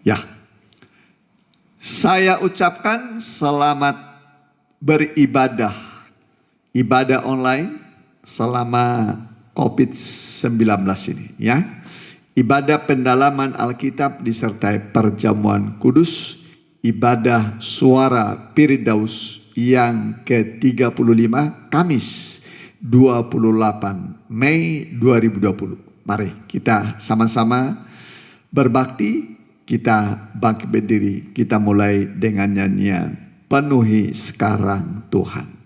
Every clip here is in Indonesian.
Ya, saya ucapkan selamat beribadah, ibadah online selama COVID-19 ini ya. Ibadah pendalaman Alkitab disertai perjamuan kudus, ibadah suara Firdaus yang ke-35 Kamis 28 Mei 2020. Mari kita sama-sama berbakti. Kita bangkit berdiri, kita mulai dengan nyanyian Penuhi Sekarang Tuhan.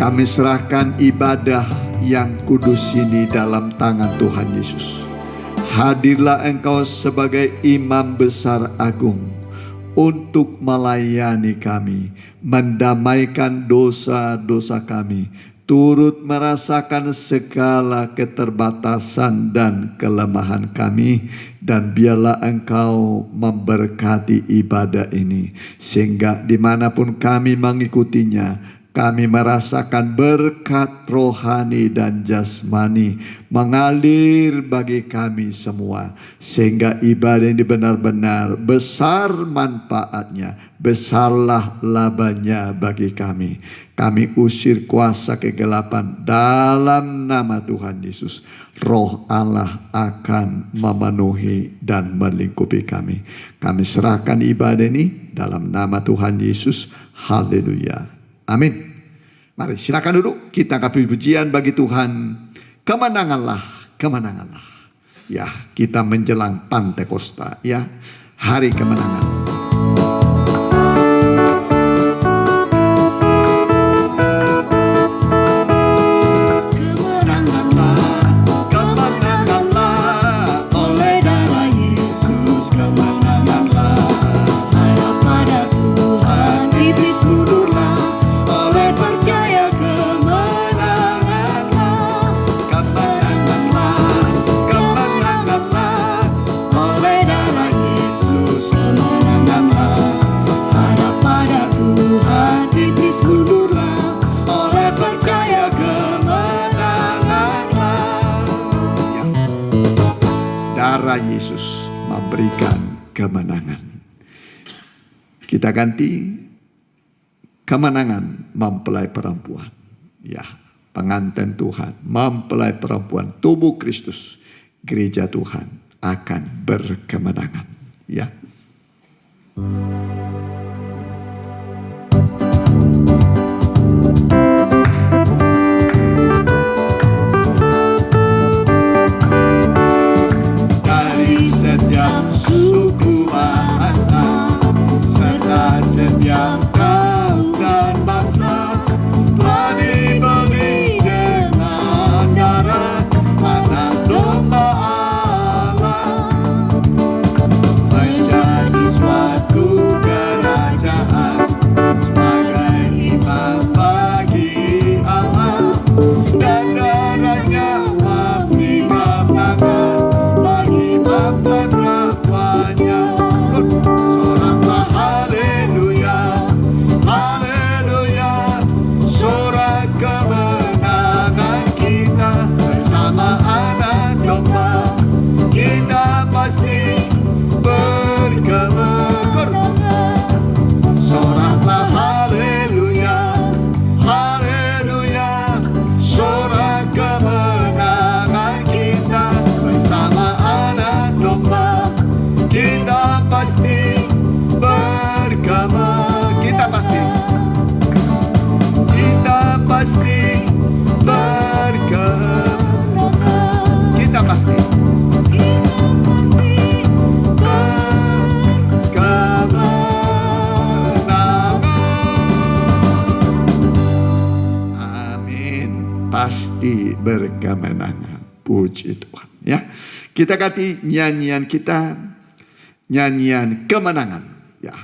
Kami serahkan ibadah yang kudus ini dalam tangan Tuhan Yesus. Hadirlah Engkau sebagai Imam Besar Agung untuk melayani kami, mendamaikan dosa-dosa kami, turut merasakan segala keterbatasan dan kelemahan kami, dan biarlah Engkau memberkati ibadah ini, sehingga dimanapun kami mengikutinya, kami merasakan berkat rohani dan jasmani mengalir bagi kami semua, sehingga ibadah ini benar-benar besar manfaatnya, besarlah labanya bagi kami. Kami usir kuasa kegelapan dalam nama Tuhan Yesus. Roh Allah akan memenuhi dan melingkupi kami. Kami serahkan ibadah ini dalam nama Tuhan Yesus. Haleluya. Amin. Mari silakan duduk. Kita angkat pujian bagi Tuhan. Kemenanganlah, kemenanganlah. Ya, kita menjelang Pantekosta ya. Hari kemenangan. Darah Yesus memberikan kemenangan. Kita ganti kemenangan mempelai perempuan. Ya, pengantin Tuhan, mempelai perempuan, tubuh Kristus, gereja Tuhan akan berkemenangan. Ya. Dari setiap suku bahasa serta setiap kaum dan bangsa telah dibeli dengan darah anak domba Allah, menjadi suatu kerajaan sebagai imam bagi Allah, dan darahnya memberi kemenangan bagi mempelai perempuannya. Soraklah haleluya, haleluya, sorak kemenangan kita bersama anak domba. Kita pasti berkemenangan. Soraklah haleluya, haleluya, sorak kemenangan kita bersama anak domba. Kita pasti berkemenangan. Kita pasti berkemenangan. Kita pasti pasti berkemenangan. Puji Tuhan, ya. Kita ganti nyanyian kita, nyanyian kemenangan, ya.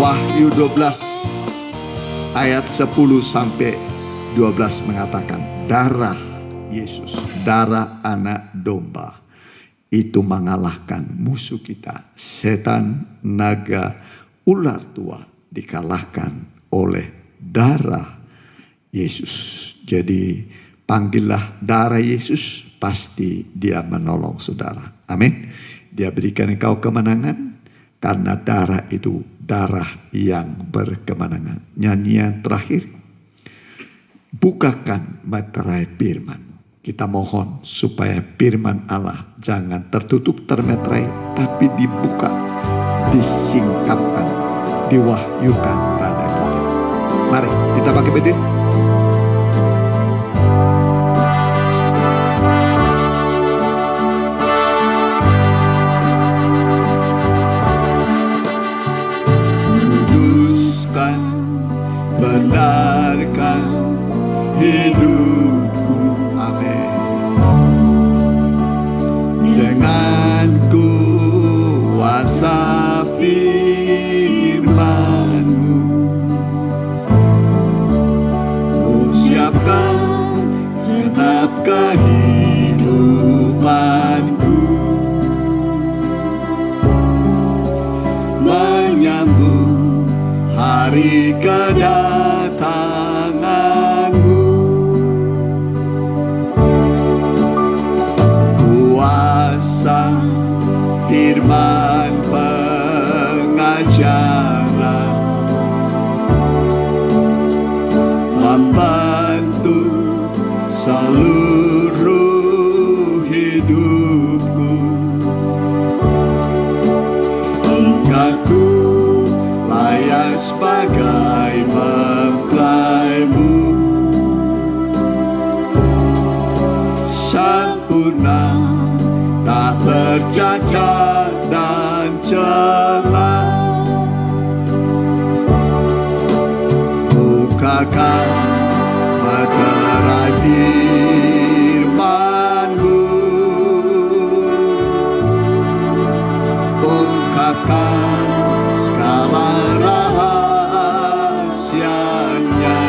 Wahyu 12 ayat 10 sampai 12 mengatakan, darah Yesus, darah anak domba itu mengalahkan musuh kita, setan, naga, ular tua dikalahkan oleh darah Yesus. Jadi panggillah darah Yesus, pasti dia menolong saudara. Amin. Dia berikan engkau kemenangan karena darah itu darah yang berkemenangan. Nyanyian terakhir, bukakan meterai firman. Kita mohon supaya firman Allah jangan tertutup termeterai, tapi dibuka, disingkapkan, diwahyukan pada kita. Mari kita pakai berdiri. Kuduskan, benarkan hidupku, amin. Dengan kuasa firman-Mu, Ku siapkan segenap kehidupanku, menyambut hari kedatangan-Mu. Kuasa firman pengajaran membentuk seluruh hidupku, hingga ku layak sebagai mempelai-Mu, sempurna, tak bercacat dan celah. Bukakan meterai firman-Mu, ungkapkan segala rahasianya,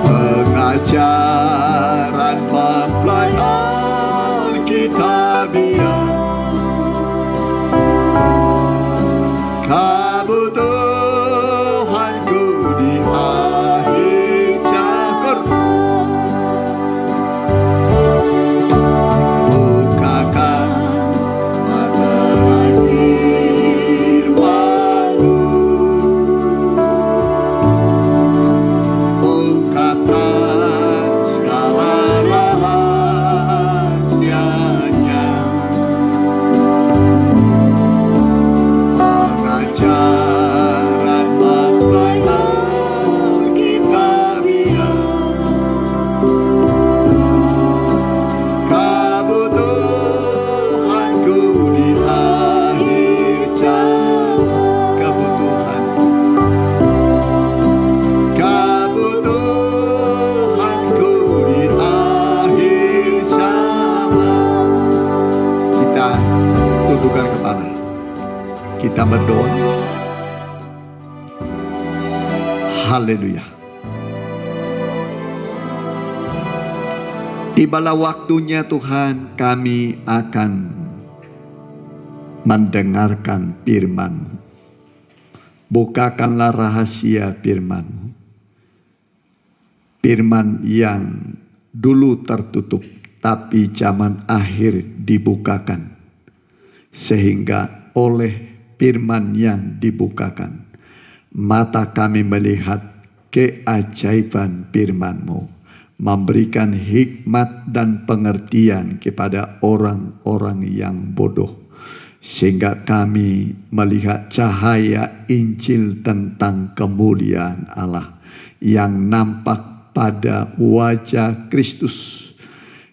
pengajaran mempelai Alkitabiah, kebutuhanku di akhir zaman. Bukakan meterai firman-Mu, ungkapkan segala rahasianya, pengajaran mempelai Alkitabiah, kebutuhanku di akhir zaman. Kebutuhanku di akhir zaman. Kita tundukkan kepala, kita berdoa. Haleluya. Tibalah waktunya Tuhan, kami akan mendengarkan firman-Mu. Bukakanlah rahasia firman-Mu, firman yang dulu tertutup tapi zaman akhir dibukakan, sehingga oleh firman yang dibukakan mata kami melihat keajaiban firman-Mu, memberikan hikmat dan pengertian kepada orang-orang yang bodoh, sehingga kami melihat cahaya Injil tentang kemuliaan Allah yang nampak pada wajah Kristus.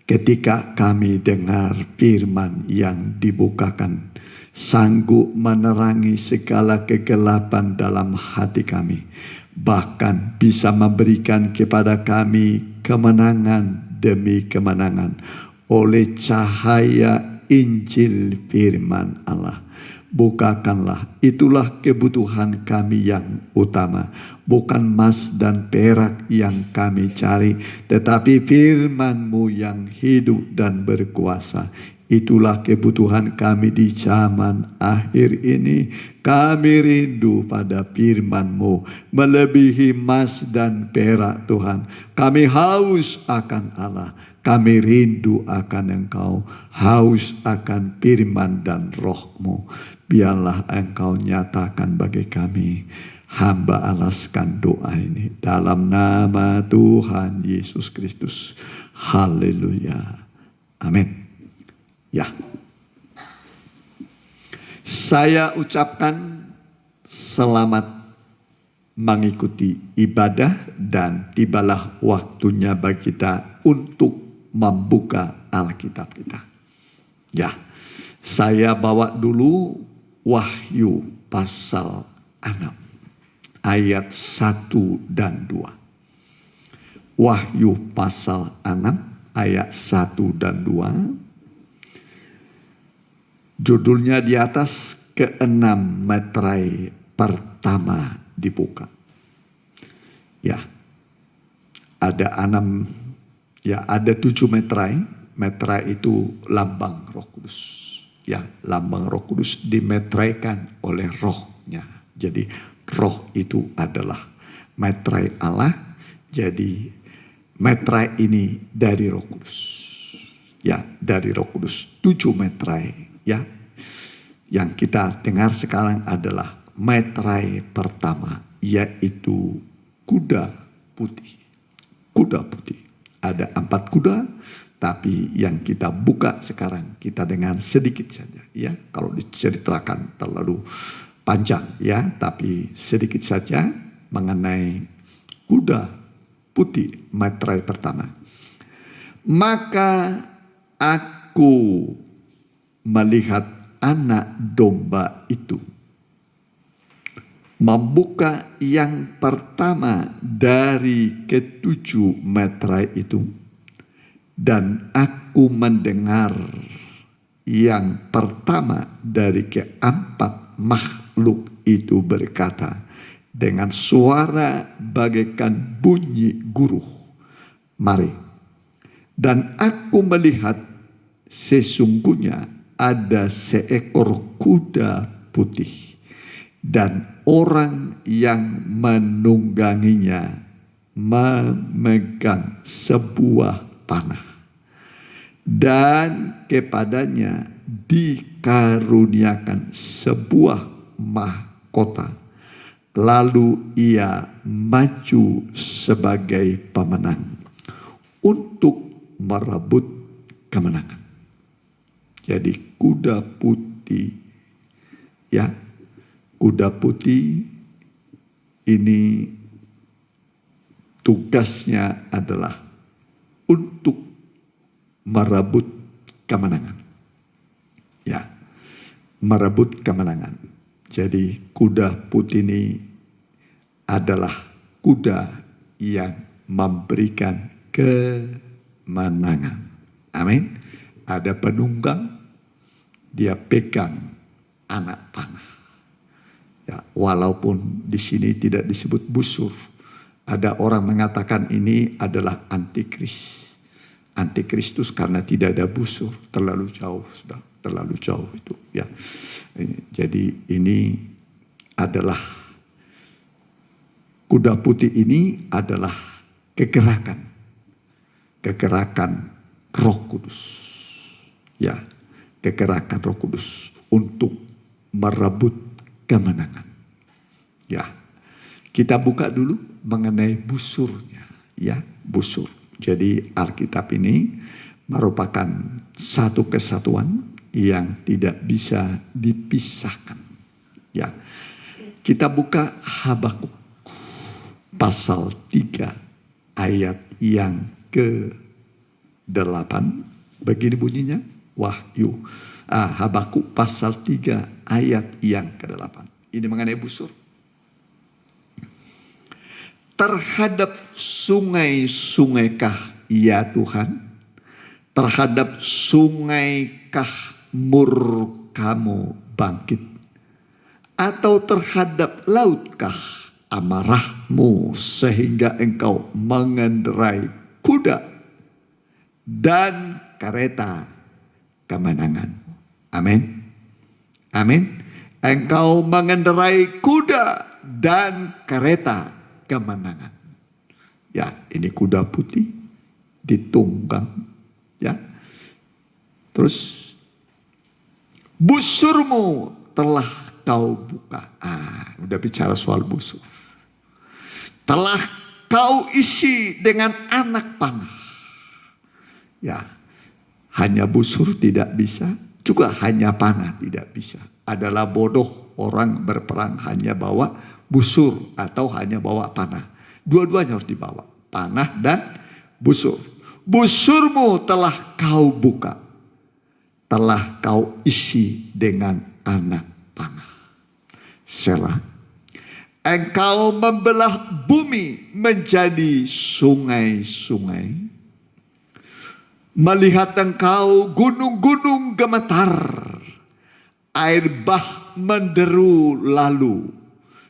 Ketika kami dengar firman yang dibukakan, sanggup menerangi segala kegelapan dalam hati kami, bahkan bisa memberikan kepada kami kemenangan demi kemenangan oleh cahaya Injil firman Allah. Bukakanlah, itulah kebutuhan kami yang utama. Bukan emas dan perak yang kami cari, tetapi firman-Mu yang hidup dan berkuasa. Itulah kebutuhan kami di zaman akhir ini. Kami rindu pada firman-Mu melebihi emas dan perak, Tuhan. Kami haus akan Allah. Kami rindu akan Engkau, haus akan firman dan roh-Mu. Biarlah Engkau nyatakan bagi kami Hamba alaskan doa ini dalam nama Tuhan Yesus Kristus. Haleluya. Amin. Ya. Saya ucapkan selamat mengikuti ibadah dan tibalah waktunya bagi kita untuk membuka Alkitab kita. Ya, saya bawa dulu Wahyu pasal 6 ayat 1 dan 2. Wahyu pasal 6 ayat 1 dan 2. Judulnya di atas, keenam meterai pertama dibuka. Ya, ada 7 meterai. Meterai itu lambang Roh Kudus. Ya, lambang Roh Kudus dimeteraikan oleh rohnya. Jadi roh itu adalah meterai Allah. Jadi meterai ini dari Roh Kudus. Ya, dari Roh Kudus. 7 meterai. Ya, yang kita dengar sekarang adalah meterai pertama, yaitu kuda putih. Kuda putih. Ada 4 kuda, tapi yang kita buka sekarang kita dengar sedikit saja. Ya, kalau diceritakan terlalu panjang, ya, tapi sedikit saja mengenai kuda putih meterai pertama. Maka aku melihat anak domba itu membuka yang pertama dari ke-7 meterai itu, dan aku mendengar yang pertama dari ke-4 makhluk itu berkata dengan suara bagaikan bunyi guruh, mari. Dan aku melihat sesungguhnya ada seekor kuda putih, dan orang yang menungganginya memegang sebuah panah, dan kepadanya dikaruniakan sebuah mahkota. Lalu ia maju sebagai pemenang untuk merebut kemenangan. Jadi kuda putih, ya, kuda putih ini tugasnya adalah untuk merebut kemenangan. Ya, merebut kemenangan. Jadi kuda putih ini adalah kuda yang memberikan kemenangan. Amin. Ada penunggang, dia pegang anak panah. Ya, walaupun di sini tidak disebut busur. Ada orang mengatakan ini adalah antikris. Antikristus karena tidak ada busur. Terlalu jauh, sudah terlalu jauh itu. Ya, jadi ini adalah kuda putih ini adalah kegerakan Roh Kudus. Ya, kegerakan Roh Kudus untuk merebut kemenangan. Ya, kita buka dulu mengenai busurnya. Ya, busur. Jadi Alkitab ini merupakan satu kesatuan yang tidak bisa dipisahkan. Ya, kita buka Habakuk pasal 3 ayat yang ke-8. Begini bunyinya. Wahyu. Habakuk pasal 3 ayat yang ke-8. Ini mengenai busur. Terhadap sungai-sungaikah ya Tuhan? Terhadap sungaikah murkamu bangkit? Atau terhadap lautkah amarahmu sehingga engkau mengendarai kuda dan kereta kemenangan? Amin. Amin. Engkau mengendarai kuda dan kereta kemenangan. Ya, ini kuda putih ditunggang. Ya. Terus busurmu telah kau buka. Udah bicara soal busur. Telah kau isi dengan anak panah. Ya, hanya busur tidak bisa, juga hanya panah tidak bisa. Adalah bodoh orang berperang hanya bawa busur atau hanya bawa panah. Dua-duanya harus dibawa, panah dan busur. Busurmu telah kau buka, telah kau isi dengan anak panah. Selah. Engkau membelah bumi menjadi sungai-sungai. Melihat engkau gunung-gunung gemetar. Air bah menderu lalu.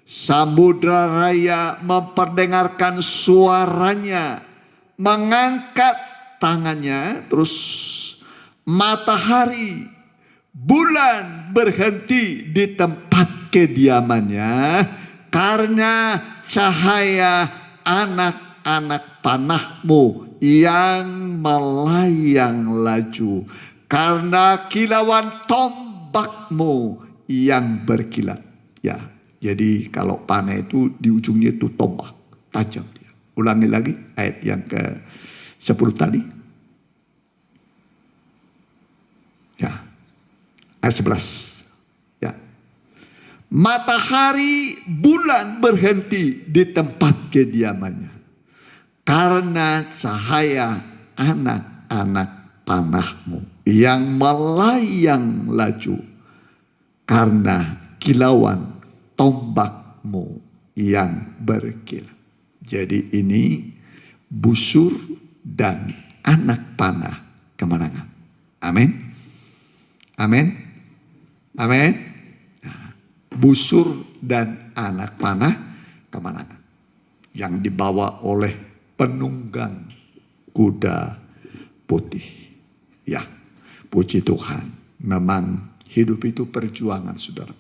Samudra raya memperdengarkan suaranya. Mengangkat tangannya. Terus matahari, bulan berhenti di tempat kediamannya. Karena cahaya anak-anak panahmu yang melayang laju. Karena kilauan tombakmu yang berkilat. Ya, jadi kalau panah itu di ujungnya itu tombak, tajam dia. Ulangi lagi ayat yang ke-10 tadi. Ya, ayat 11. Matahari, bulan berhenti di tempat kediamannya. Karena cahaya anak-anak panahmu yang melayang laju. Karena kilauan tombakmu yang berkilat. Jadi ini busur dan anak panah kemenangan. Amin. Amin. Amin. Busur dan anak panah kemenangan yang dibawa oleh penunggang kuda putih. Ya, puji Tuhan. Memang hidup itu perjuangan, saudara.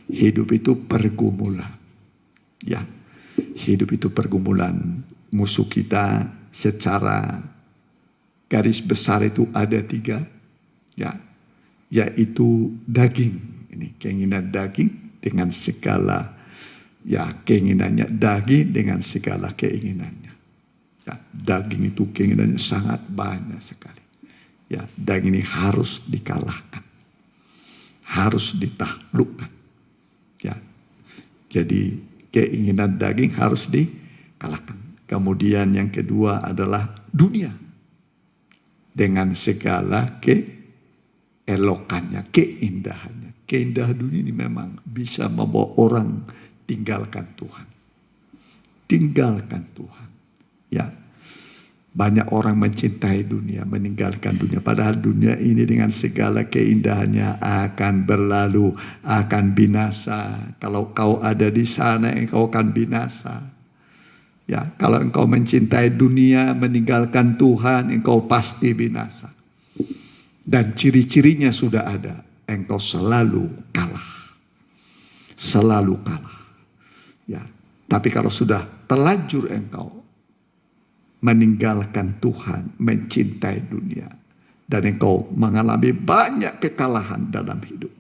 Hidup itu pergumulan. Ya, hidup itu pergumulan. Musuh kita secara garis besar itu ada 3. Ya, yaitu daging. Ini keinginan daging dengan segala keinginannya, daging dengan segala keinginannya. Ya, daging itu keinginannya sangat banyak sekali. Ya, daging ini harus dikalahkan, harus ditaklukkan. Ya, jadi keinginan daging harus dikalahkan. Kemudian yang kedua adalah dunia dengan segala keelokannya, keindahannya. Keindahan dunia ini memang bisa membawa orang tinggalkan Tuhan. Tinggalkan Tuhan. Ya, banyak orang mencintai dunia, meninggalkan dunia. Padahal dunia ini dengan segala keindahannya akan berlalu, akan binasa. Kalau kau ada di sana, engkau akan binasa. Ya, kalau engkau mencintai dunia, meninggalkan Tuhan, engkau pasti binasa. Dan ciri-cirinya sudah ada. Engkau selalu kalah. Selalu kalah. Ya, tapi kalau sudah terlanjur engkau meninggalkan Tuhan, mencintai dunia, dan engkau mengalami banyak kekalahan dalam hidup.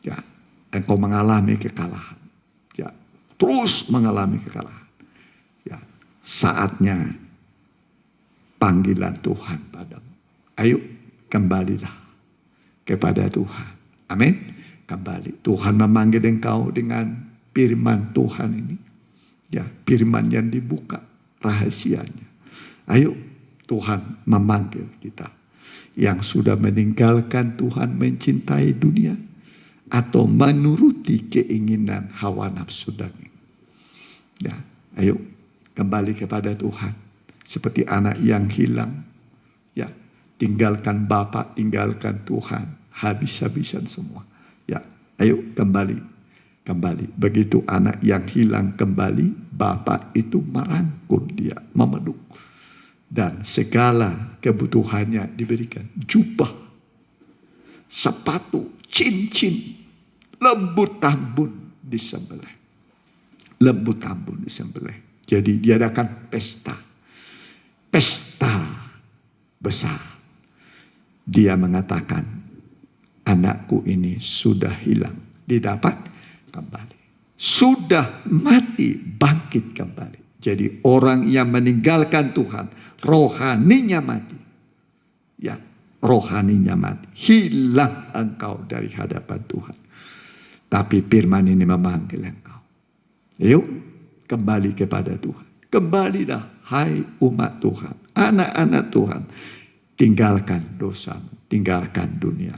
Ya, engkau mengalami kekalahan. Ya, terus mengalami kekalahan. Ya, saatnya panggilan Tuhan padamu. Ayo, kembalilah kepada Tuhan. Amin. Kembali. Tuhan memanggil engkau dengan firman Tuhan ini. Ya, firman yang dibuka rahasianya. Ayo, Tuhan memanggil kita yang sudah meninggalkan Tuhan, mencintai dunia atau menuruti keinginan hawa nafsu daging. Ya, ayo kembali kepada Tuhan seperti anak yang hilang. Ya, tinggalkan Bapa, tinggalkan Tuhan, habis-habisan semua. Ya, ayo kembali. Begitu anak yang hilang kembali, Bapa itu merangkul dia, memeluk. Dan segala kebutuhannya diberikan. Jubah, sepatu, cincin, lembu tambun disembelih. Lembu tambun disembelih. Jadi diadakan pesta. Pesta besar. Dia mengatakan, anakku ini sudah hilang, didapat kembali. Sudah mati, bangkit kembali. Jadi orang yang meninggalkan Tuhan, rohaninya mati. Ya, rohaninya mati. Hilang engkau dari hadapan Tuhan. Tapi firman ini memanggil engkau. Yuk, kembali kepada Tuhan. Kembalilah, hai umat Tuhan, anak-anak Tuhan. Tinggalkan dosamu, tinggalkan dunia.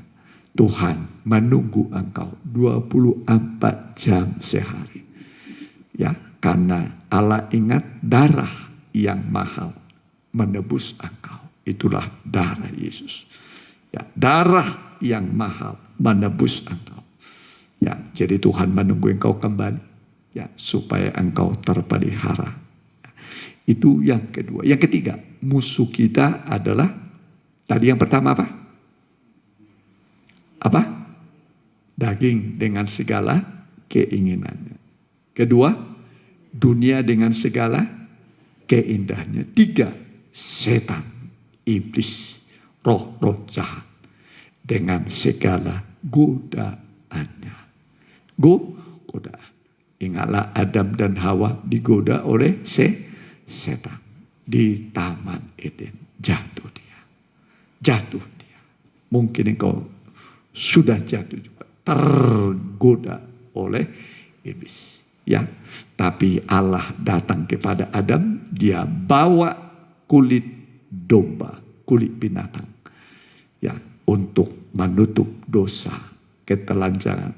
Tuhan menunggu engkau 24 jam sehari. Ya, karena Allah ingat darah yang mahal menebus engkau. Itulah darah Yesus. Ya, darah yang mahal menebus engkau. Ya, jadi Tuhan menunggu engkau kembali, ya, supaya engkau terpelihara. Itu yang kedua. Yang ketiga, musuh kita adalah, tadi yang pertama apa? Apa? Daging dengan segala keinginannya. Kedua, dunia dengan segala keindahannya. Tiga, setan, iblis, roh-roh jahat dengan segala godaannya. Godaan. Ingatlah Adam dan Hawa digoda oleh setan di Taman Eden. Jatuh dia. Jatuh dia. Mungkin engkau sudah jatuh juga, tergoda oleh iblis. Ya, tapi Allah datang kepada Adam, dia bawa kulit domba, kulit binatang, ya, untuk menutup dosa, ketelanjangan,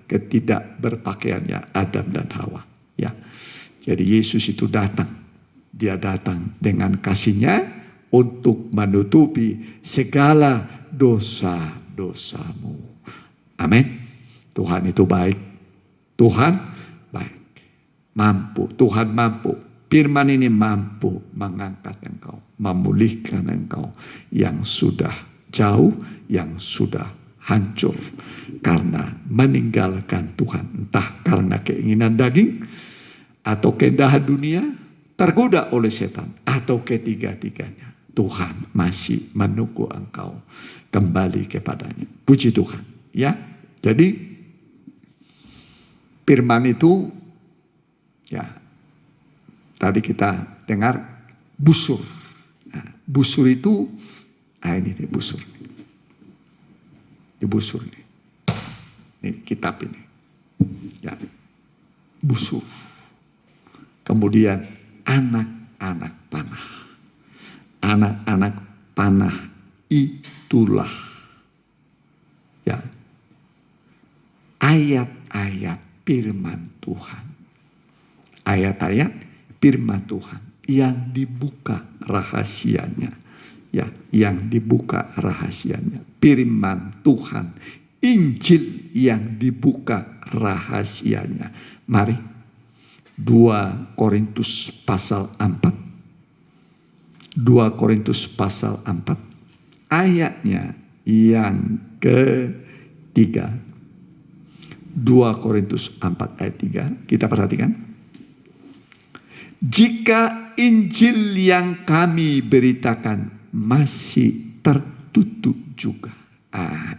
ketidakberpakaiannya Adam dan Hawa. Ya, jadi Yesus itu datang, dia datang dengan kasih-Nya untuk menutupi segala dosa-dosamu. Amin. Tuhan itu baik. Tuhan baik. Mampu. Tuhan mampu. Firman ini mampu mengangkat engkau, memulihkan engkau yang sudah jauh, yang sudah hancur karena meninggalkan Tuhan. Entah karena keinginan daging atau keindahan dunia, tergoda oleh setan, atau ketiga-tiganya. Tuhan masih menunggu engkau kembali kepadanya. Puji Tuhan. Ya, jadi firman itu, ya, tadi kita dengar busur. Nah, busur itu, ini nih busur. Ini busur ini. Ini kitab ini. Ya, busur. Kemudian anak-anak panah. Anak-anak panah itulah, ya, ayat-ayat firman Tuhan. Ayat-ayat firman Tuhan yang dibuka rahasianya. Ya, yang dibuka rahasianya. Firman Tuhan, Injil yang dibuka rahasianya. Mari 2 Korintus pasal 4. 2 Korintus pasal 4. Ayatnya yang ketiga. 2 Korintus 4 ayat 3. Kita perhatikan. Jika Injil yang kami beritakan masih tertutup juga.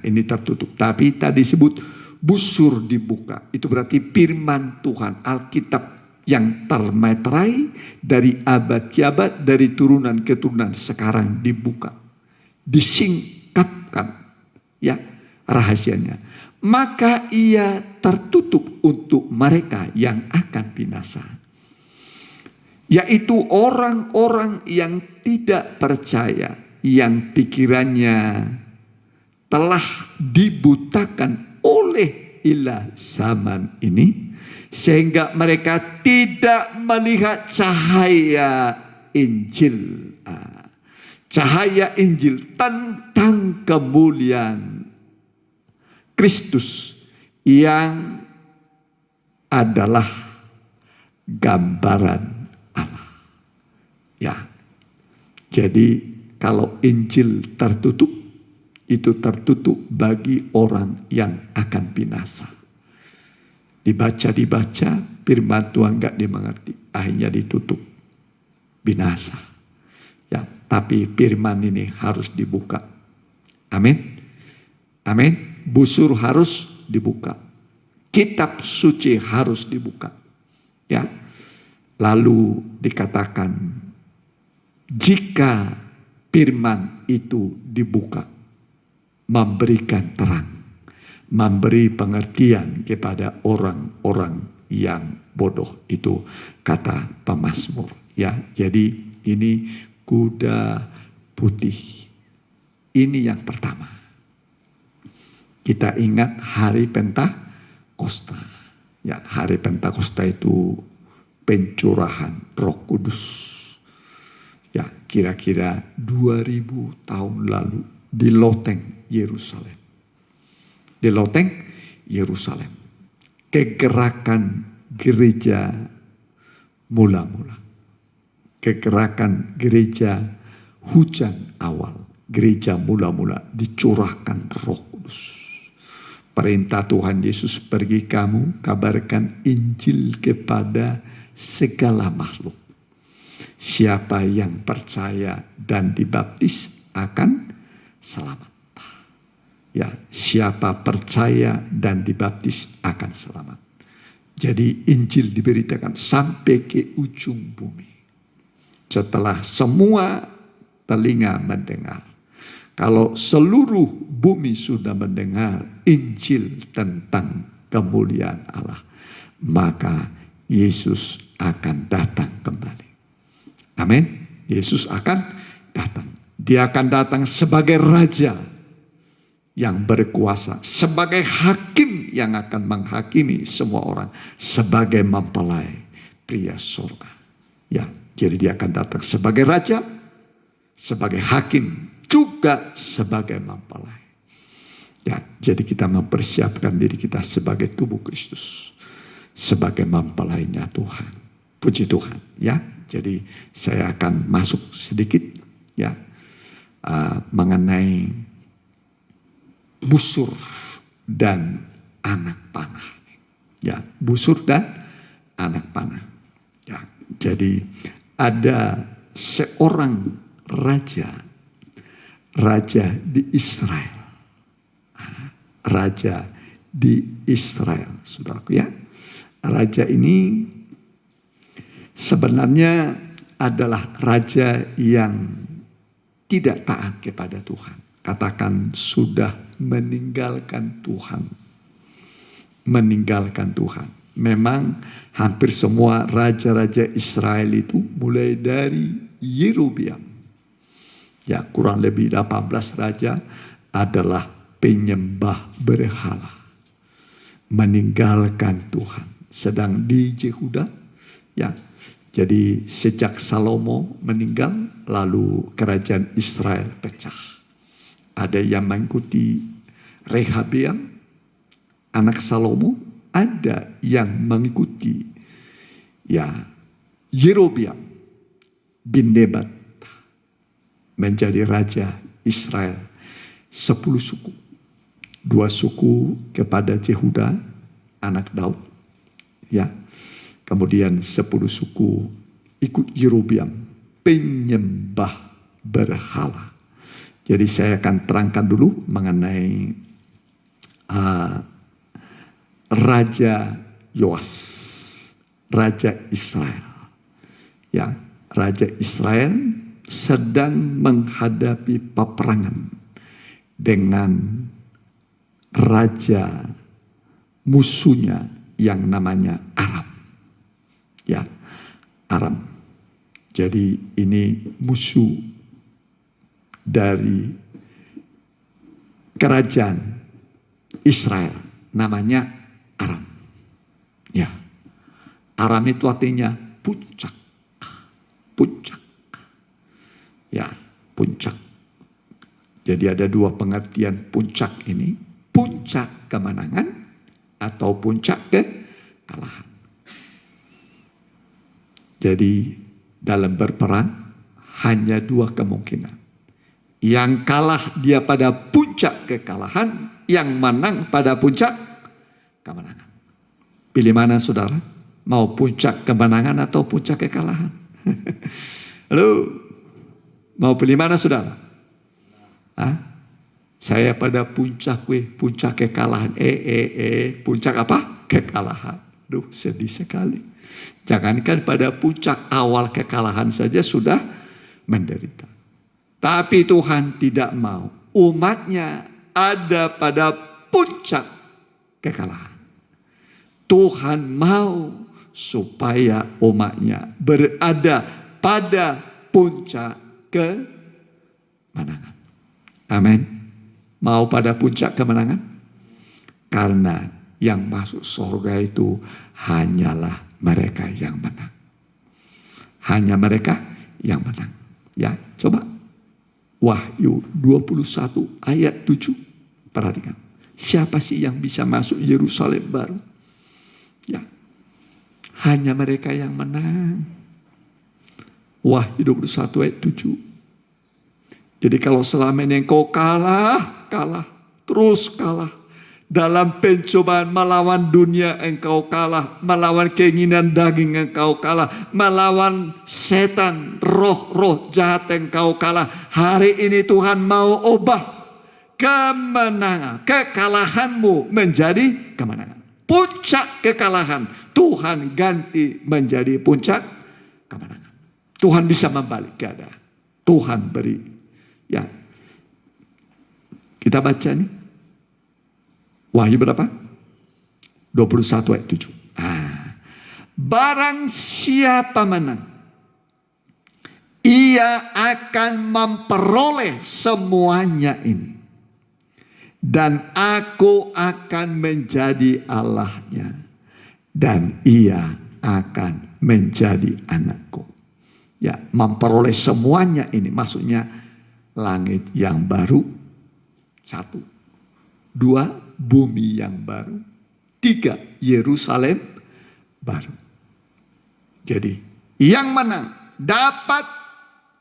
Ini tertutup. Tapi tadi disebut busur dibuka. Itu berarti firman Tuhan, Alkitab yang termeterai dari abad ke abad, dari turunan ke turunan, sekarang dibuka. Disingkapkan, ya, rahasianya. Maka ia tertutup untuk mereka yang akan binasa. Yaitu orang-orang yang tidak percaya, yang pikirannya telah dibutakan oleh ilah zaman ini, sehingga mereka tidak melihat cahaya Injil. Cahaya Injil tentang kemuliaan Kristus yang adalah gambaran Allah. Ya. Jadi kalau Injil tertutup, itu tertutup bagi orang yang akan binasa. Dibaca, firman Tuhan gak dimengerti, akhirnya ditutup, binasa. Ya, tapi firman ini harus dibuka. Amin. Amin. Busur harus dibuka. Kitab suci harus dibuka. Ya. Lalu dikatakan, jika firman itu dibuka, memberikan terang, memberi pengertian kepada orang-orang yang bodoh, itu kata pemazmur. Ya, jadi ini kuda putih. Ini yang pertama. Kita ingat hari Pentakosta. Ya, hari Pentakosta itu pencurahan Roh Kudus. Ya, kira-kira 2000 tahun lalu di loteng Yerusalem. Di loteng Yerusalem. Kegerakan gereja mula-mula. Kegerakan gereja hujan awal. Gereja mula-mula dicurahkan Roh Kudus. Perintah Tuhan Yesus, pergi kamu kabarkan Injil kepada segala makhluk. Siapa yang percaya dan dibaptis akan selamat. Ya, siapa percaya dan dibaptis akan selamat. Jadi Injil diberitakan sampai ke ujung bumi. Setelah semua telinga mendengar. Kalau seluruh bumi sudah mendengar Injil tentang kemuliaan Allah, maka Yesus akan datang kembali. Amin. Yesus akan datang. Dia akan datang sebagai raja yang berkuasa, sebagai hakim yang akan menghakimi semua orang, sebagai mempelai pria surga. Ya, jadi dia akan datang sebagai raja, sebagai hakim, juga sebagai mempelai. Ya, jadi kita mempersiapkan diri kita sebagai tubuh Kristus, sebagai mempelainya Tuhan. Puji Tuhan, ya. Jadi saya akan masuk sedikit, ya, mengenai busur dan anak panah. Ya, busur dan anak panah. Ya, jadi ada seorang raja di Israel. Raja di Israel, saudaraku, ya. Raja ini sebenarnya adalah raja yang tidak taat kepada Tuhan. Katakan sudah meninggalkan Tuhan. Meninggalkan Tuhan. Memang hampir semua raja-raja Israel itu mulai dari Yerobeam. Ya, kurang lebih 18 raja adalah penyembah berhala. Meninggalkan Tuhan. Sedang di Yehuda, ya. Jadi sejak Salomo meninggal, lalu kerajaan Israel pecah. Ada yang mengikuti Rehabeam, anak Salomo. Ada yang mengikuti, ya, Yerobeam bin Nebat, menjadi raja Israel. 10 suku. 2 suku kepada Yehuda, anak Daud. Ya. Kemudian 10 suku ikut Yerobeam, penyembah berhala. Jadi saya akan terangkan dulu mengenai Raja Yoas, Raja Israel. Ya, Raja Israel sedang menghadapi peperangan dengan raja musuhnya yang namanya Aram. Ya, Aram. Jadi ini musuh dari kerajaan Israel, namanya Aram. Ya, Aram itu artinya puncak. Puncak. Ya, puncak. Jadi ada 2 pengertian puncak ini. Puncak kemenangan atau puncak kekalahan. Jadi dalam berperang hanya 2 kemungkinan. Yang kalah dia pada puncak kekalahan, yang menang pada puncak kemenangan. Pilih mana, saudara? Mau puncak kemenangan atau puncak kekalahan? Halo? Mau pilih mana, saudara? Hah? Saya pada puncak puncak kekalahan. Puncak apa? Kekalahan. Duh, sedih sekali. Jangankan pada puncak awal kekalahan saja sudah menderita. Tapi Tuhan tidak mau umatnya ada pada puncak kekalahan. Tuhan mau supaya umatnya berada pada puncak kemenangan. Amin. Mau pada puncak kemenangan? Karena yang masuk surga itu hanyalah mereka yang menang. Hanya mereka yang menang. Ya, coba. Wahyu 21 ayat 7. Perhatikan. Siapa sih yang bisa masuk Yerusalem baru? Ya. Hanya mereka yang menang. Wahyu 21 ayat 7. Jadi kalau selama ini engkau kalah, terus kalah. Dalam pencobaan melawan dunia engkau kalah. Melawan keinginan daging engkau kalah. Melawan setan, roh-roh jahat engkau kalah. Hari ini Tuhan mau ubah kemenangan. Kekalahanmu menjadi kemenangan. Puncak kekalahan Tuhan ganti menjadi puncak kemenangan. Tuhan bisa membalik keadaan. Tuhan beri. Ya, kita baca nih. Wahyu berapa? 21 ayat 7. Barang siapa menang, ia akan memperoleh semuanya ini. Dan aku akan menjadi Allahnya. Dan ia akan menjadi anakku. Ya, memperoleh semuanya ini. Maksudnya langit yang baru. 1. 2. Bumi yang baru. 3. Yerusalem baru. Jadi yang menang dapat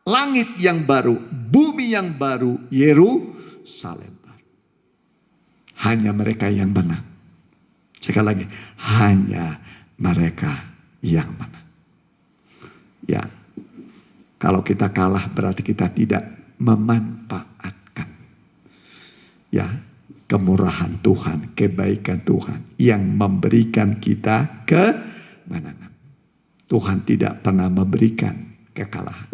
langit yang baru, bumi yang baru, Yerusalem baru. Hanya mereka yang menang. Sekali lagi, hanya mereka yang menang. Ya, kalau kita kalah berarti kita tidak memanfaatkan ya kemurahan Tuhan, kebaikan Tuhan yang memberikan kita kemenangan. Tuhan tidak pernah memberikan kekalahan.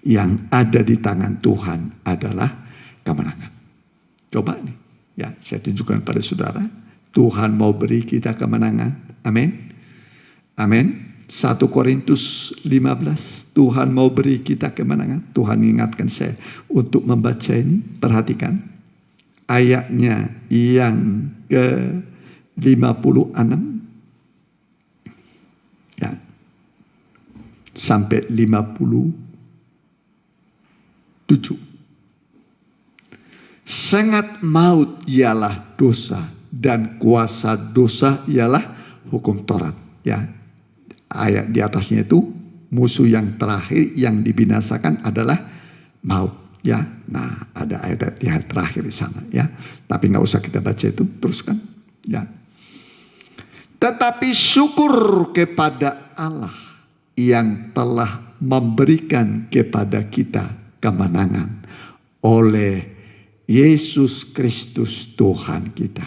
Yang ada di tangan Tuhan adalah kemenangan. Coba nih, ya saya tunjukkan pada saudara. Tuhan mau beri kita kemenangan. Amin. Amin. 1 Korintus 15. Tuhan mau beri kita kemenangan. Tuhan ingatkan saya untuk membaca ini. Perhatikan. Ayatnya yang ke-56. Ya. Sampai 57. Sengat maut ialah dosa. Dan kuasa dosa ialah hukum Taurat. Ya. Ayat di atasnya itu musuh yang terakhir yang dibinasakan adalah maut. Ya, nah ada ayat di terakhir di sana. Ya, tapi nggak usah kita baca itu, teruskan. Ya. Tetapi syukur kepada Allah yang telah memberikan kepada kita kemenangan oleh Yesus Kristus Tuhan kita.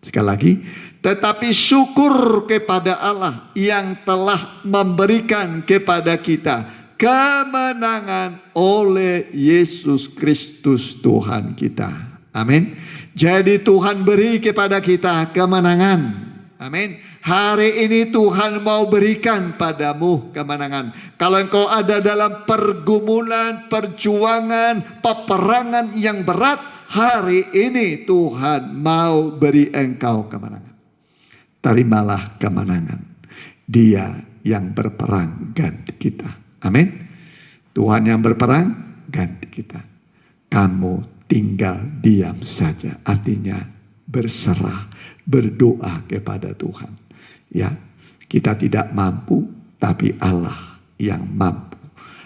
Sekali lagi, tetapi syukur kepada Allah yang telah memberikan kepada kita kemenangan oleh Yesus Kristus Tuhan kita. Amin. Jadi Tuhan beri kepada kita kemenangan. Amin. Hari ini Tuhan mau berikan padamu kemenangan. Kalau engkau ada dalam pergumulan, perjuangan, peperangan yang berat, hari ini Tuhan mau beri engkau kemenangan. Terimalah kemenangan. Dia yang berperang ganti kita. Amin. Tuhan yang berperang ganti kita. Kamu tinggal diam saja. Artinya berserah, berdoa kepada Tuhan. Ya, kita tidak mampu, tapi Allah yang mampu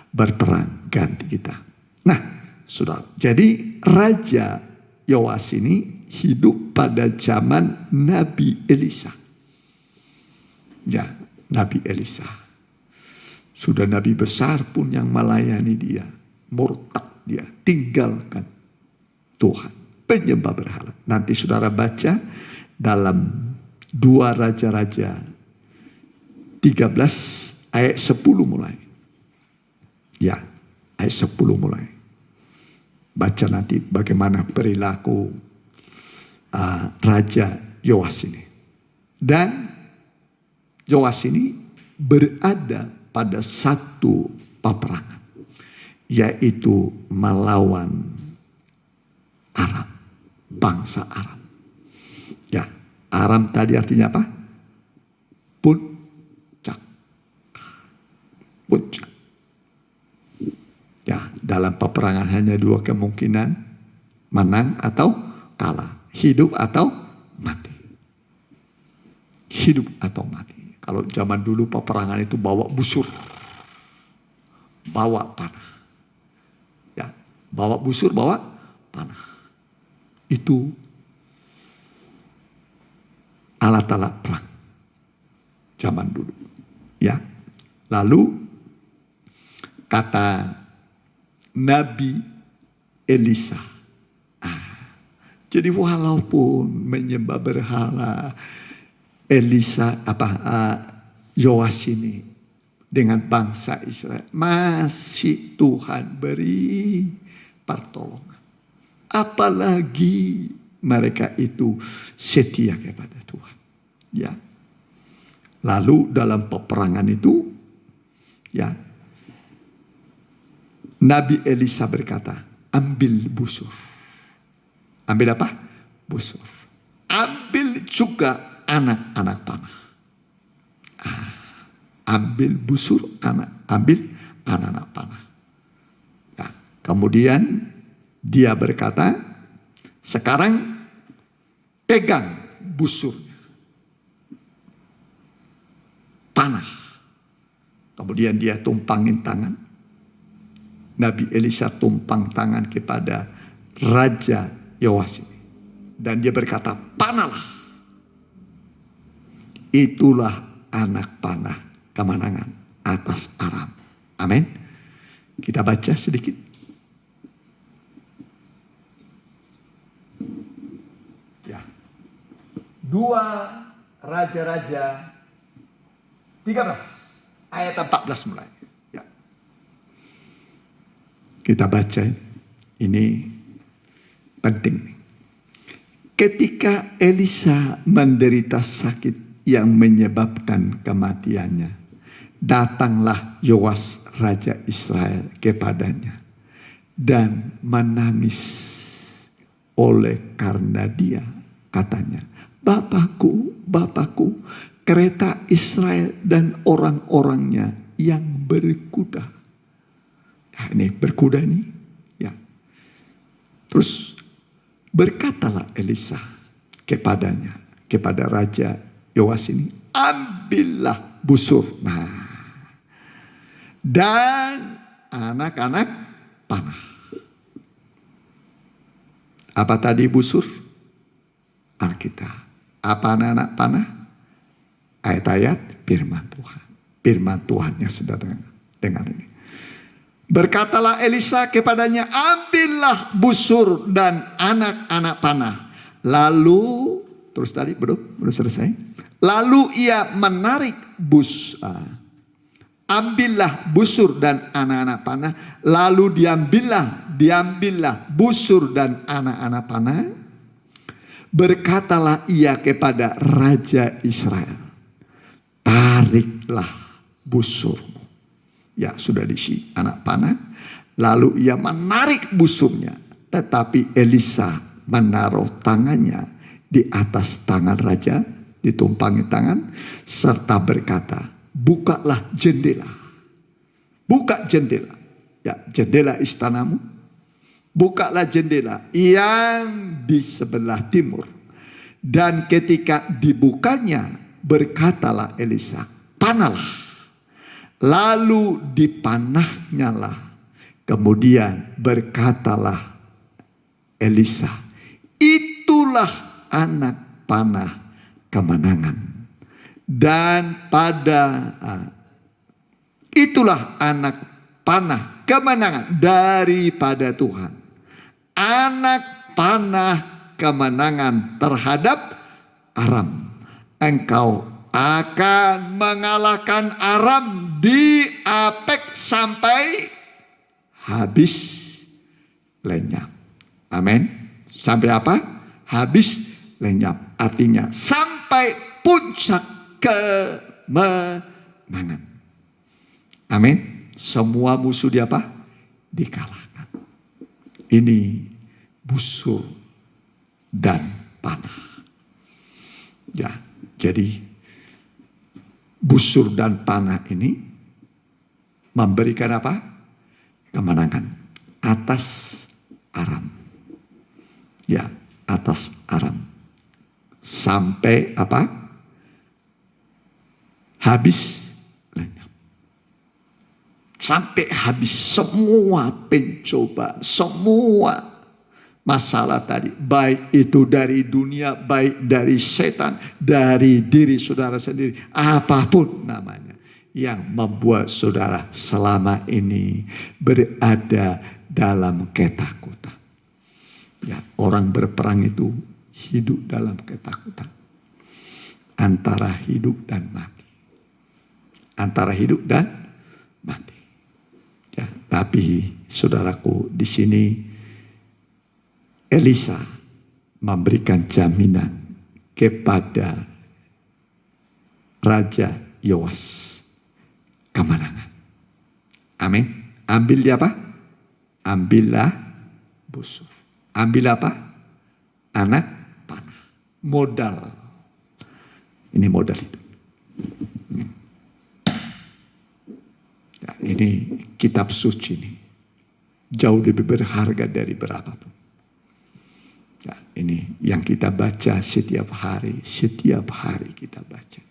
berperang ganti kita. Nah, saudara, jadi Raja Yoas ini hidup pada zaman Nabi Elisa. Ya, Nabi Elisa. Sudah nabi besar pun yang melayani dia. Murtad dia, tinggalkan Tuhan. penyembah berhala. Nanti saudara baca dalam 2 Raja-Raja 13 ayat 10 mulai. Ya, ayat 10 mulai. Baca nanti bagaimana perilaku Raja Yoas ini. Dan Yoas ini berada pada satu peperangan, yaitu melawan Aram, bangsa Aram. Ya, Aram tadi artinya apa? Puncak. Puncak. Ya, dalam peperangan hanya 2 kemungkinan, menang atau kalah, hidup atau mati. Hidup atau mati. Kalau zaman dulu peperangan itu bawa busur, bawa panah. Ya, bawa busur, bawa panah. Itu alat-alat perang zaman dulu. Ya, lalu kata Nabi Elisa, jadi walaupun menyembah berhala, Yoas ini dengan bangsa Israel, masih Tuhan beri pertolongan. Apalagi mereka itu setia kepada Tuhan. Ya. Lalu dalam peperangan itu, ya, Nabi Elisa berkata, ambil busur. Ambil apa? Busur. Ambil juga anak-anak panah. Ambil busur, ambil anak-anak panah. Nah, kemudian dia berkata, sekarang pegang busurnya, panah. Kemudian dia tumpangin tangan. Nabi Elisa tumpang tangan kepada Raja Yoas ini. Dan dia berkata, panahlah. Itulah anak panah kemenangan atas Aram. Amin. Kita baca sedikit. Ya. 2 Raja-Raja 13 ayat 14 mulai. Ya. Kita baca, ini penting. Ketika Elisa menderita sakit yang menyebabkan kematiannya, datanglah Yoas Raja Israel kepadanya dan menangis oleh karena dia. Katanya, Bapakku, Bapakku, kereta Israel dan orang-orangnya yang berkuda. Nah, ini berkuda ini. Ya. Terus berkatalah Elisa kepadanya, kepada Raja Yoas ini, ambillah busur. Nah, dan anak-anak panah. Apa tadi busur? Alkitab. Apa anak-anak panah? Ayat-ayat firman Tuhan. Firman Tuhan yang sudah dengar ini. Berkatalah Elisa kepadanya, ambillah busur dan anak-anak panah. Lalu, terus tadi belum selesai. Lalu ia menarik ambillah busur dan anak-anak panah. Lalu diambillah busur dan anak-anak panah. Berkatalah ia kepada Raja Israel, tariklah busurmu. Ya, sudah diisi anak panah. Lalu ia menarik busurnya. Tetapi Elisa menaruh tangannya di atas tangan raja, ditumpangi tangan, serta berkata, bukalah jendela. Buka jendela. Ya, jendela istanamu. Bukalah jendela yang di sebelah timur. Dan ketika dibukanya, berkatalah Elisa, panahlah. Lalu dipanahnyalah. Kemudian berkatalah Elisa, itulah anak panah kemenangan. Dan itulah anak panah kemenangan daripada Tuhan. Anak panah kemenangan terhadap Aram. Engkau akan mengalahkan Aram di Apek sampai habis lenyap. Amin. Sampai apa? Habis lenyap. Artinya sampai puncak kemenangan. Amin. Semua musuh di apa? Dikalahkan. Ini busur dan panah. Ya, jadi busur dan panah ini memberikan apa? Kemenangan atas Aram. Ya, atas Aram. Sampai apa? Habis lenyap. Sampai habis semua pencobaan, semua masalah tadi. Baik itu dari dunia, baik dari setan, dari diri saudara sendiri. Apapun namanya. Yang membuat saudara selama ini berada dalam ketakutan. Ya, orang berperang itu hidup dalam ketakutan. Antara hidup dan mati. Antara hidup dan mati. Ya, tapi saudaraku, di sini Elisa memberikan jaminan kepada Raja Yoas kemenangan. Amin. Ambil dia apa? Ambillah busur. Ambil apa? Anak panah. Modal. Ini modal hidup. Ya, ini kitab suci ini. Jauh lebih berharga dari berapapun. Ya, ini yang kita baca setiap hari. Setiap hari kita baca.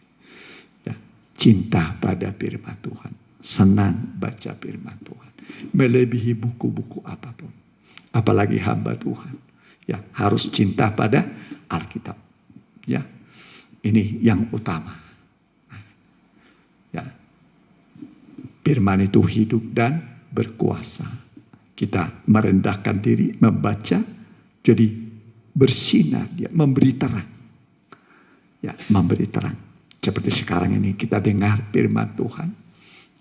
Ya, cinta pada firman Tuhan. Senang baca firman Tuhan. Melebihi buku-buku apapun. Apalagi hamba Tuhan. Ya, harus cinta pada Alkitab. Ya, ini yang utama. Ya, firman itu hidup dan berkuasa. Kita merendahkan diri, membaca, jadi bersinar dia, memberi terang. Ya, memberi terang. Seperti sekarang ini kita dengar firman Tuhan.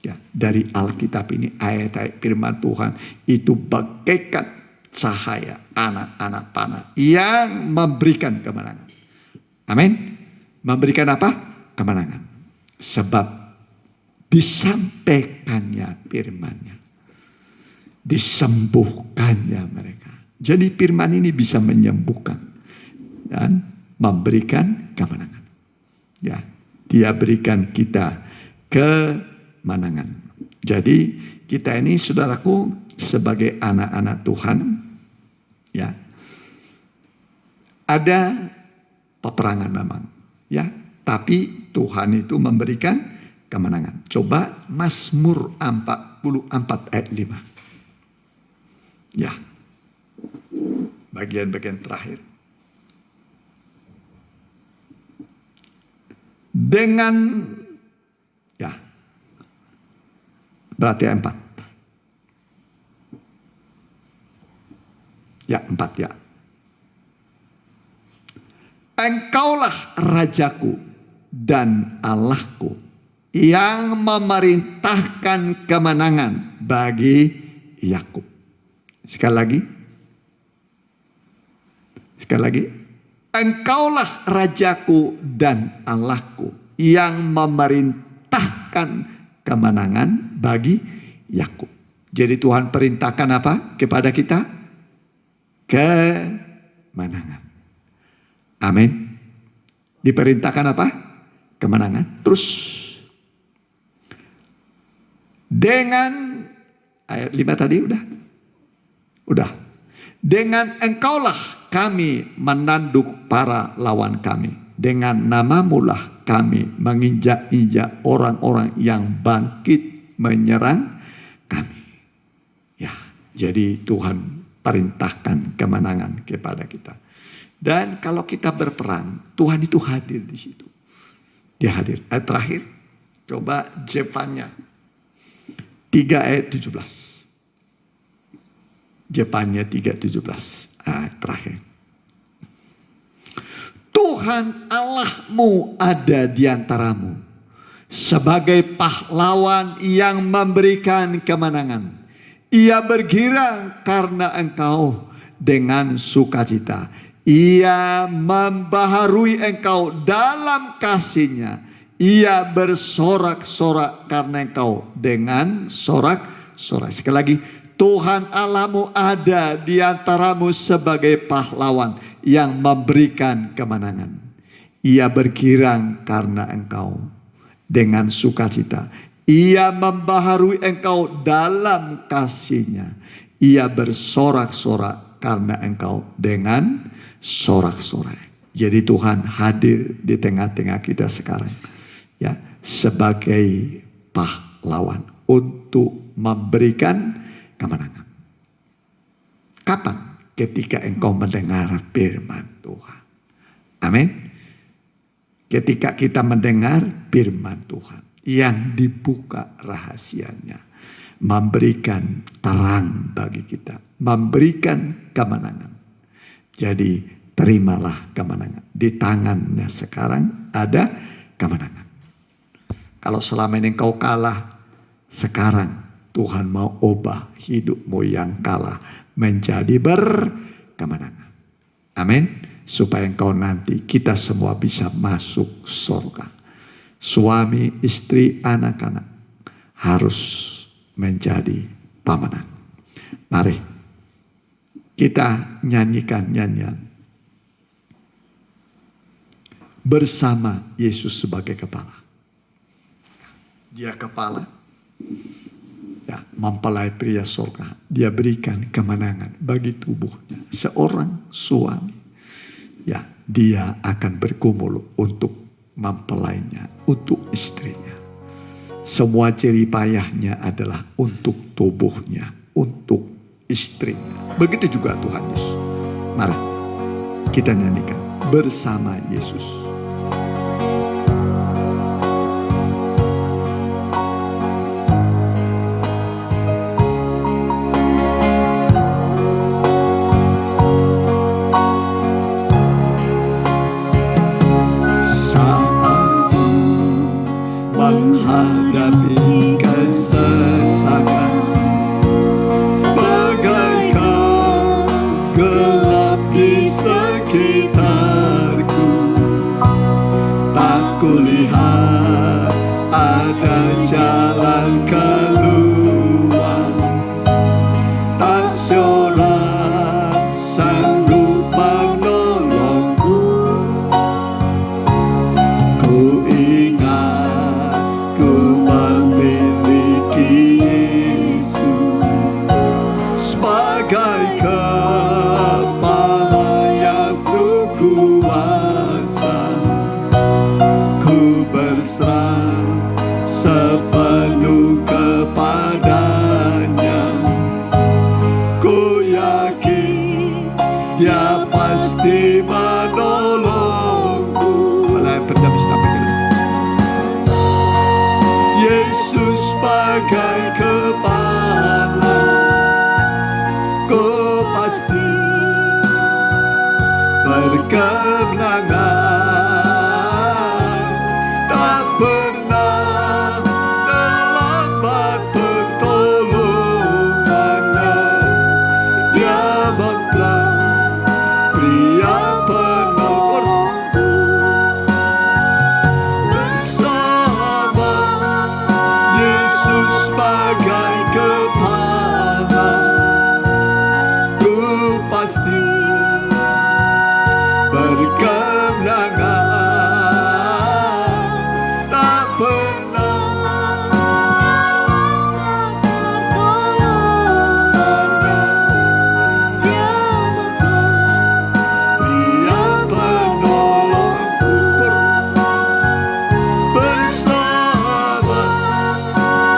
Ya, dari Alkitab ini ayat-ayat firman Tuhan itu bagaikan cahaya anak-anak panah yang memberikan kemenangan. Amin. Memberikan apa? Kemenangan. Sebab disampaikannya firman-Nya. Disembuhkannya mereka. Jadi firman ini bisa menyembuhkan dan memberikan kemenangan. Ya, Dia berikan kita kemenangan. Jadi kita ini saudaraku sebagai anak-anak Tuhan, ya, ada peperangan memang, ya, tapi Tuhan itu memberikan kemenangan. Coba Mazmur 44 ayat 5. Ya, bagian-bagian terakhir. Dengan, ya, berarti 4. Ya, 4 ya. Engkaulah Rajaku dan Allahku yang memerintahkan kemenangan bagi Yakub. Sekali lagi. Sekali lagi. Engkaulah Rajaku dan Allahku yang memerintahkan kemenangan bagi Yakub. Jadi Tuhan perintahkan apa kepada kita? Kemenangan. Amin. Diperintahkan apa? Kemenangan. Terus dengan ayat 5 tadi udah. Udah. Dengan engkaulah kami menanduk para lawan kami. Dengan namamulah kami menginjak-injak orang-orang yang bangkit menyerang kami. Ya, jadi Tuhan perintahkan kemenangan kepada kita. Dan kalau kita berperang, Tuhan itu hadir di situ. Dia hadir. Ayat terakhir, coba Jefanya 3 ayat 17. Jefanya 3:17. Terakhir. Tuhan Allahmu ada di antaramu sebagai pahlawan yang memberikan kemenangan. Ia bergirang karena engkau dengan sukacita. Ia membaharui engkau dalam kasih-Nya. Ia bersorak-sorak karena engkau dengan sorak-sorak. Sekali lagi, Tuhan Allahmu ada di antaramu sebagai pahlawan yang memberikan kemenangan. Ia bergirang karena engkau dengan sukacita. Ia membaharui engkau dalam kasih-Nya. Ia bersorak-sorak karena engkau dengan sorak-sorai. Jadi Tuhan hadir di tengah-tengah kita sekarang, ya, sebagai pahlawan untuk memberikan kemenangan. Kapan? Ketika engkau mendengar firman Tuhan. Amin. Ketika kita mendengar firman Tuhan yang dibuka rahasianya, memberikan terang bagi kita, memberikan kemenangan. Jadi terimalah kemenangan. Di tangannya sekarang ada kemenangan. Kalau selama ini engkau kalah, sekarang Tuhan mau ubah hidupmu yang kalah menjadi berkemenangan. Amin. Supaya engkau nanti, kita semua bisa masuk surga. Suami, istri, anak-anak harus menjadi pemenang. Mari kita nyanyikan nyanyian bersama Yesus sebagai kepala. Dia kepala, ya, mempelai pria surga. Dia berikan kemenangan bagi tubuhnya. Seorang suami, ya, dia akan bergumul untuk mempelainya, untuk istrinya. Semua jerih payahnya adalah untuk tubuhnya, untuk istrinya. Begitu juga Tuhan Yesus. Mari kita nyanyikan bersama Yesus. Menghadapi kesesakan, bagaikan gelap di sekitarku, tak kulihat ada jalan keluar, tak seorang sanggup menolongku. Ku ingat ku memiliki Yesus sebagai kepala yang berkuasa. Ku berserah sepenuh kepadanya. Ku yakin Dia pasti menolongku. Malah pernah sampaikan Yesus sebagai kepala, ku pasti berkemenangan. Tak pernah terlambat pertolongannya. Dia mempelai pria penolong bersama Yesus sebagai kepala. Ku pasti berkemenangan. Tak pernah pria penolongku bersama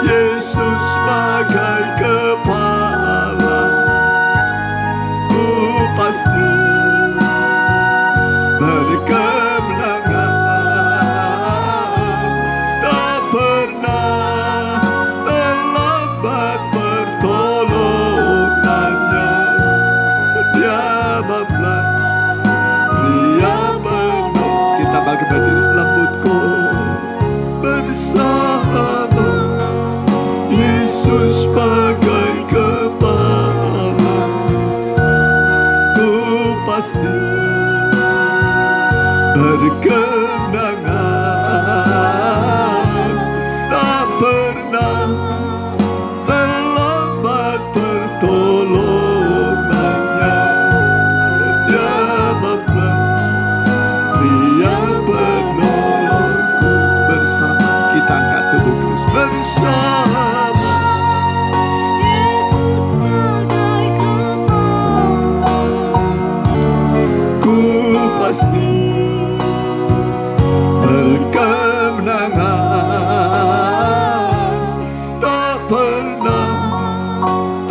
Yesus sebagai kepala. Ku pasti berkemenangan. Tak pernah terlambat pertolongannya. Dia bersama. Yesus bagai kapal, Ku pasti berkemenangan, tak pernah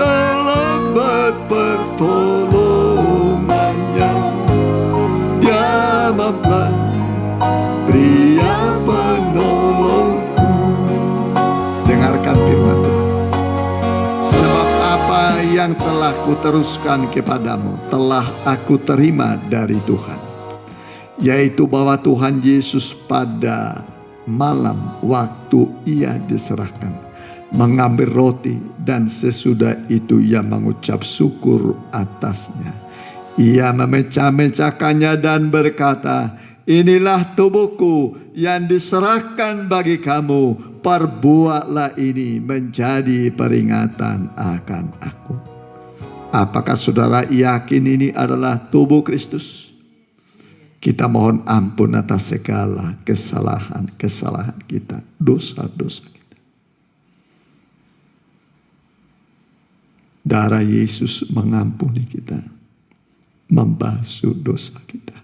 terlambat pertolongannya. Dia mempelai pria penolongku. Dengarkan firman Tuhan. Sebab apa yang telah kuteruskan kepadamu telah aku terima dari Tuhan, yaitu bahwa Tuhan Yesus pada malam waktu ia diserahkan mengambil roti, dan sesudah itu ia mengucap syukur atasnya. Ia memecah-mecahkannya dan berkata, inilah tubuhku yang diserahkan bagi kamu. Perbuatlah ini menjadi peringatan akan aku. Apakah saudara yakin ini adalah tubuh Kristus? Kita mohon ampun atas segala kesalahan kita, dosa-dosa kita. Darah Yesus mengampuni kita, membasuh dosa kita.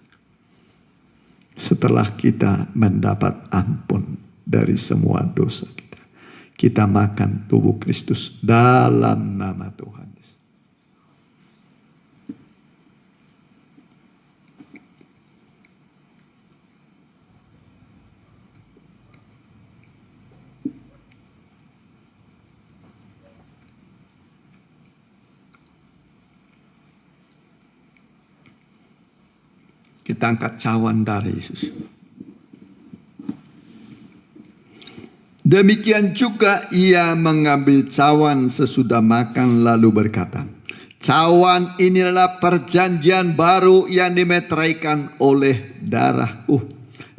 Setelah kita mendapat ampun dari semua dosa kita, kita makan tubuh Kristus dalam nama Tuhan. Kita angkat cawan darah Yesus. Demikian juga ia mengambil cawan sesudah makan lalu berkata, cawan ini adalah perjanjian baru yang dimeteraikan oleh darahku.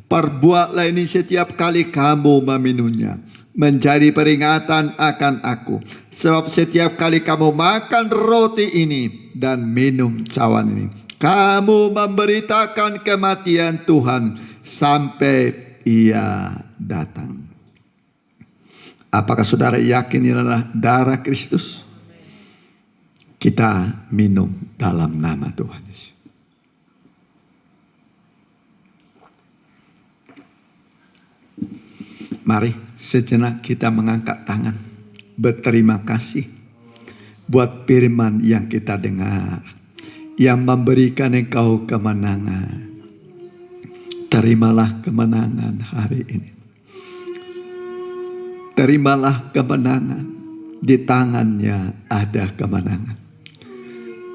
Perbuatlah ini setiap kali kamu meminumnya, menjadi peringatan akan aku. Sebab setiap kali kamu makan roti ini dan minum cawan ini, kamu memberitakan kematian Tuhan sampai ia datang. Apakah saudara yakin ini adalah darah Kristus? Kita minum dalam nama Tuhan Yesus. Mari sejenak kita mengangkat tangan, berterima kasih buat firman yang kita dengar, yang memberikan engkau kemenangan. Terimalah kemenangan hari ini. Terimalah kemenangan. Di tangannya ada kemenangan.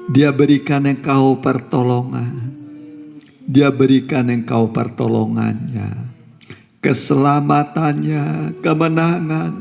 Dia berikan engkau pertolongan. Dia berikan engkau pertolongannya, keselamatannya, kemenangan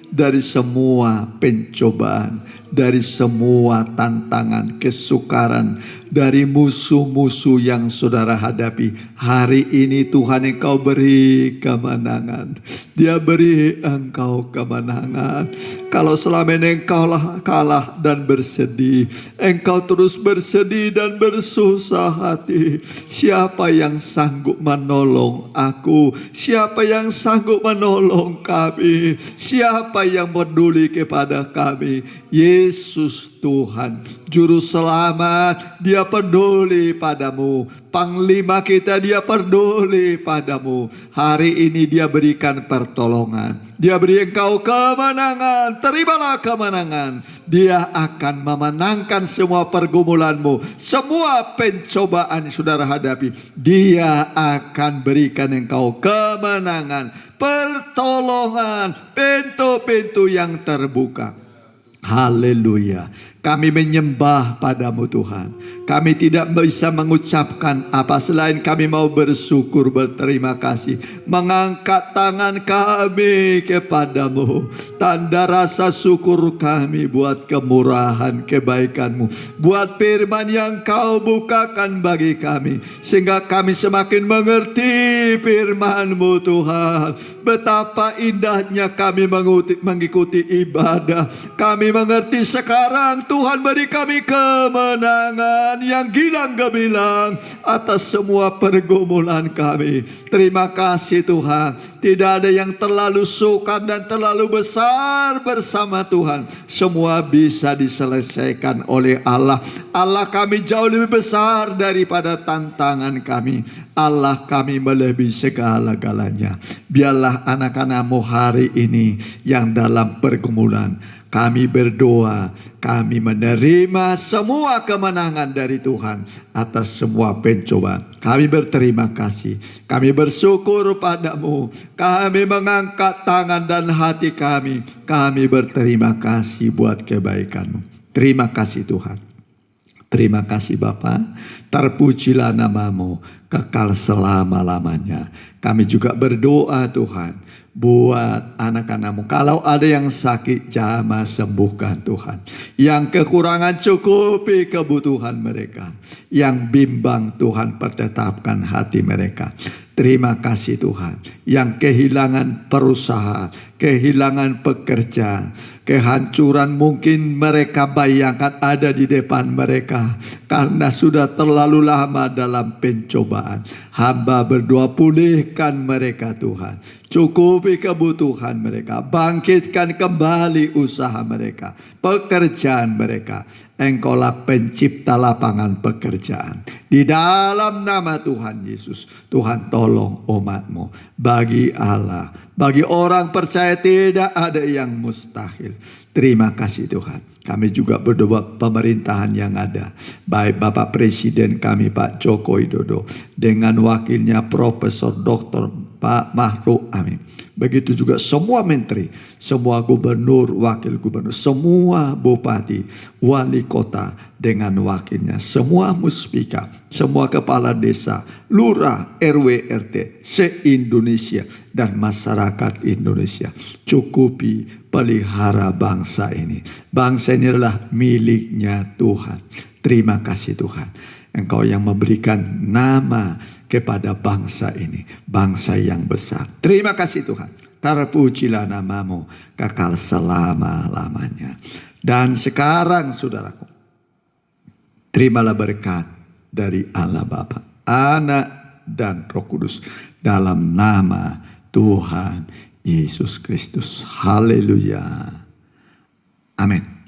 dari semua pencobaan, dari semua tantangan, kesukaran, dari musuh-musuh yang saudara hadapi. Hari ini Tuhan engkau beri kemenangan. Dia beri engkau kemenangan. Kalau selama ini engkau kalah dan bersedih, engkau terus bersedih dan bersusah hati, siapa yang sanggup menolong aku? Siapa yang sanggup menolong kami? Siapa yang peduli kepada kami? Yesus Tuhan, Juru Selamat, Dia peduli padamu. Panglima kita, Dia peduli padamu. Hari ini Dia berikan pertolongan. Dia beri engkau kemenangan. Terimalah kemenangan. Dia akan memenangkan semua pergumulanmu, semua pencobaan yang saudara hadapi. Dia akan berikan engkau kemenangan, pertolongan, pintu-pintu yang terbuka. Haleluya. Kami menyembah padamu Tuhan. Kami tidak bisa mengucapkan apa selain kami mau bersyukur, berterima kasih, mengangkat tangan kami kepadamu. Tanda rasa syukur kami buat kemurahan kebaikanmu, buat firman yang kau bukakan bagi kami, sehingga kami semakin mengerti firman-Mu Tuhan. Betapa indahnya kami mengikuti ibadah. Kami mengerti sekarang Tuhan beri kami kemenangan yang gilang gemilang atas semua pergumulan kami. Terima kasih Tuhan. Tidak ada yang terlalu sukar dan terlalu besar bersama Tuhan. Semua bisa diselesaikan oleh Allah. Allah kami jauh lebih besar daripada tantangan kami. Allah kami melebihi segala-galanya. Biarlah anak-anak-Mu hari ini yang dalam pergumulan, kami berdoa, kami menerima semua kemenangan dari Tuhan atas semua pencobaan. Kami berterima kasih, kami bersyukur padamu, kami mengangkat tangan dan hati kami berterima kasih buat kebaikan-Mu. Terima kasih Tuhan. Terima kasih Bapa, terpujilah nama-Mu kekal selama-lamanya. Kami juga berdoa Tuhan, buat anak-anak-Mu. Kalau ada yang sakit, jamah sembuhkan Tuhan. Yang kekurangan cukupi kebutuhan mereka. Yang bimbang Tuhan pertetapkan hati mereka. Terima kasih Tuhan. Yang kehilangan perusahaan, kehilangan pekerjaan, kehancuran mungkin mereka bayangkan ada di depan mereka. Karena sudah terlalu lama dalam pencobaan. Hamba berdoa, pulihkan mereka Tuhan. Cukupi kebutuhan mereka. Bangkitkan kembali usaha mereka. Pekerjaan mereka. Engkaulah pencipta lapangan pekerjaan. Di dalam nama Tuhan Yesus, Tuhan tolong umat-Mu. Bagi Allah, bagi orang percaya tidak ada yang mustahil. Terima kasih Tuhan. Kami juga berdoa pemerintahan yang ada. Baik Bapak Presiden kami Pak Joko Widodo. Dengan wakilnya Profesor Dr. Pak Mahfud Amin. Begitu juga semua menteri, semua gubernur, wakil gubernur, semua bupati, wali kota dengan wakilnya, semua muspika, semua kepala desa, lurah, RW, RT, se-Indonesia dan masyarakat Indonesia. Cukupi pelihara bangsa ini. Bangsa ini adalah miliknya Tuhan. Terima kasih Tuhan. Engkau yang memberikan nama kepada bangsa ini. Bangsa yang besar. Terima kasih Tuhan. Terpujilah nama-Mu kekal selama-lamanya. Dan sekarang saudaraku, terimalah berkat dari Allah Bapa, Anak dan Roh Kudus. Dalam nama Tuhan Yesus Kristus. Haleluya. Amin.